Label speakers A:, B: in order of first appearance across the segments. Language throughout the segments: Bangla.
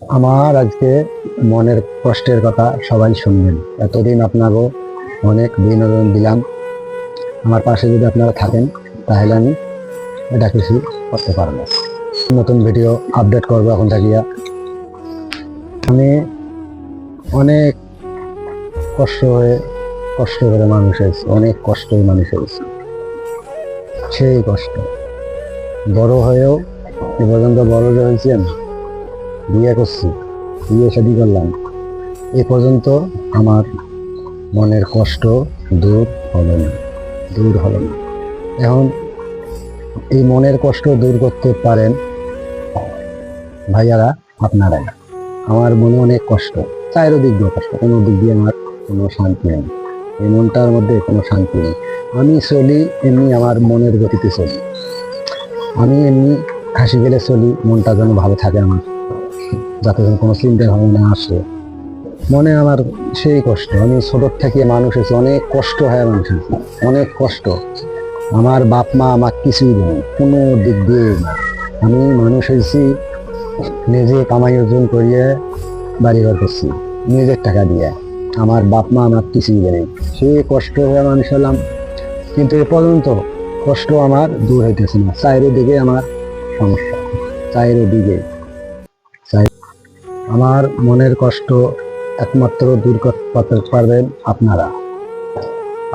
A: আমার আজকে মনের কষ্টের কথা সবাই শুনবেন। এতদিন আপনারও অনেক বিনোদন দিলাম। আমার পাশে যদি আপনারা থাকেন তাহলে আমি এটা কিছু করতে পারবো। নতুন ভিডিও আপডেট করবো এখন থাকিয়া। আমি অনেক কষ্ট করে মানুষ হয়েছি, অনেক কষ্টই মানুষ হয়েছি। সেই কষ্ট বড় হয়েও এ পর্যন্ত বড় যে হয়েছি, আমি বিয়ে করছি, বিয়ে শাদী করলাম, এ পর্যন্ত আমার মনের কষ্ট দূর হলো না, দূর হলো না। এখন এই মনের কষ্ট দূর করতে পারেন ভাইয়ারা আপনারাই। আমার মনে অনেক কষ্ট, চাইরও দিক দিয়ে কষ্ট, কোনো দিক দিয়ে আমার কোনো শান্তি নেই, এই মনটার মধ্যে কোনো শান্তি নেই। আমি চলি এমনি আমার মনের গতিতে চলি, আমি এমনি হাসি গেলে চলি, মনটা যেন ভালো থাকে আমার, যাতে যেন কোনো চিন্তা ভাবনা আসে মনে। আমার সেই কষ্ট, আমি ছোটোর থেকে মানুষ হয়েছি, অনেক কষ্ট হয় মানুষ হয়েছি, অনেক কষ্ট। আমার বাপ মা আমার কিছুই নেই, কোনো দিক দিয়ে না। আমি মানুষ হয়েছি নিজে কামাই অর্জন করিয়ে বাড়িঘর করছি নিজের টাকা দিয়ে। আমার বাপ মা আমার কিছুই নেই, সেই কষ্ট হয়ে মানুষ হলাম। কিন্তু এ পর্যন্ত কষ্ট আমার দূর হইতেছে না। চারিদিকে আমার সমস্যা, চারিদিকে। আমার মনের কষ্ট একমাত্র দূর করতে পারবেন আপনারা।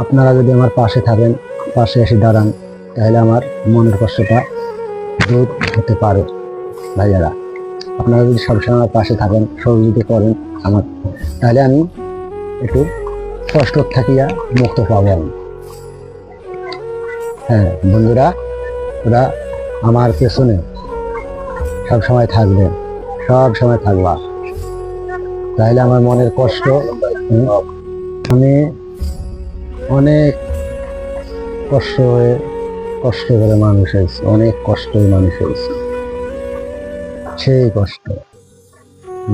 A: আপনারা যদি আমার পাশে থাকেন, পাশে এসে দাঁড়ান, তাহলে আমার মনের কষ্টটা দূর হতে পারে ভাইয়ারা। আপনারা যদি সবসময় আমার পাশে থাকেন, সহযোগিতা করেন আমার, তাহলে আমি একটু কষ্ট থাকিয়া মুক্ত পাবো আমি। হ্যাঁ বন্ধুরা, ওরা আমার পেছনে সব সময় থাকবেন, সব সময় থাকবা, তাহলে আমার মনের কষ্ট। আমি অনেক কষ্ট করে মানুষ হয়েছি, অনেক কষ্টই মানুষ হয়েছি। সেই কষ্ট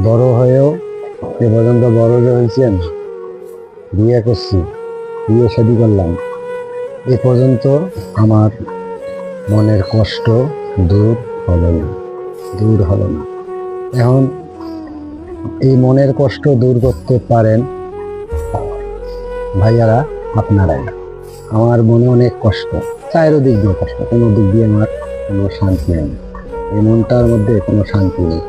A: বড় হয়েও এ পর্যন্ত বড় যে হয়েছি, আমি বিয়ে করছি, বিয়ে শাদী করলাম, এ পর্যন্ত আমার মনের কষ্ট দূর হলো না, দূর হলো না। এখন এই মনের কষ্ট দূর করতে পারেন ভাইয়ারা আপনারাই। আমার মনে অনেক কষ্ট, চারিদিক দিয়ে কষ্ট, কোনো দিক দিয়ে আমার কোনো শান্তি নেই, এই মনটার মধ্যে কোনো শান্তি নেই।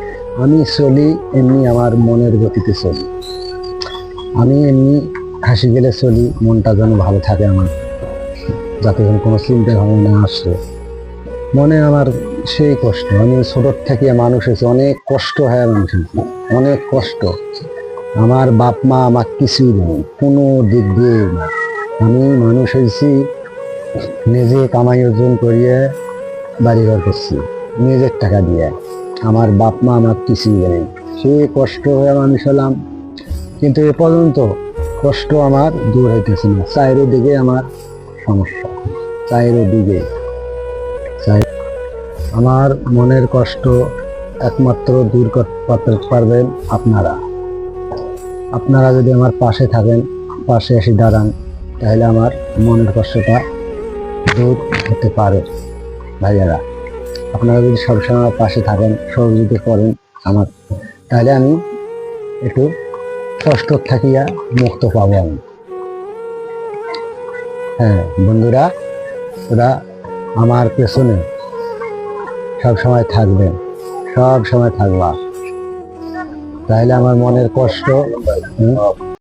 A: আমি চলি এমনি আমার মনের গতিতে চলি, আমি এমনি হাসি গেলে চলি, মনটা যেন ভালো থাকে আমার, যাতে যেন কোনো চিন্তা ভাবনা আসে মনে। আমার সেই কষ্ট, আমি ছোটোর থেকে মানুষ হয়েছি, অনেক কষ্ট হয় মানুষ হয়েছি, অনেক কষ্ট। আমার বাপ মা আমার কিছুই নেই, কোনো দিক দিয়ে না। আমি মানুষ হয়েছি নিজে কামাই অর্জন করিয়ে বাড়িঘর করছি নিজের টাকা দিয়ে। আমার বাপ মা আমার কিছুই নেই, সে কষ্ট হয়ে মানুষ হলাম। কিন্তু এ পর্যন্ত কষ্ট আমার দূর হইতেছে না, চারিদিকে আমার সমস্যা, চারিদিকে। আমার মনের কষ্ট একমাত্র দূর করতে পারবেন আপনারা। আপনারা যদি আমার পাশে থাকেন, পাশে এসে দাঁড়ান, তাহলে আমার মনের কষ্টটা দূর হতে পারে ভাইয়ারা। আপনারা যদি সবসময় আমার পাশে থাকেন, সহযোগিতা করেন আমার, তাহলে আমি একটু কষ্ট থাকিয়া মুক্ত পাবো আমি। হ্যাঁ বন্ধুরা, ওরা আমার পেছনে সব সময় থাকবেন, সব সময় থাকবা, তাহলে আমার মনের কষ্ট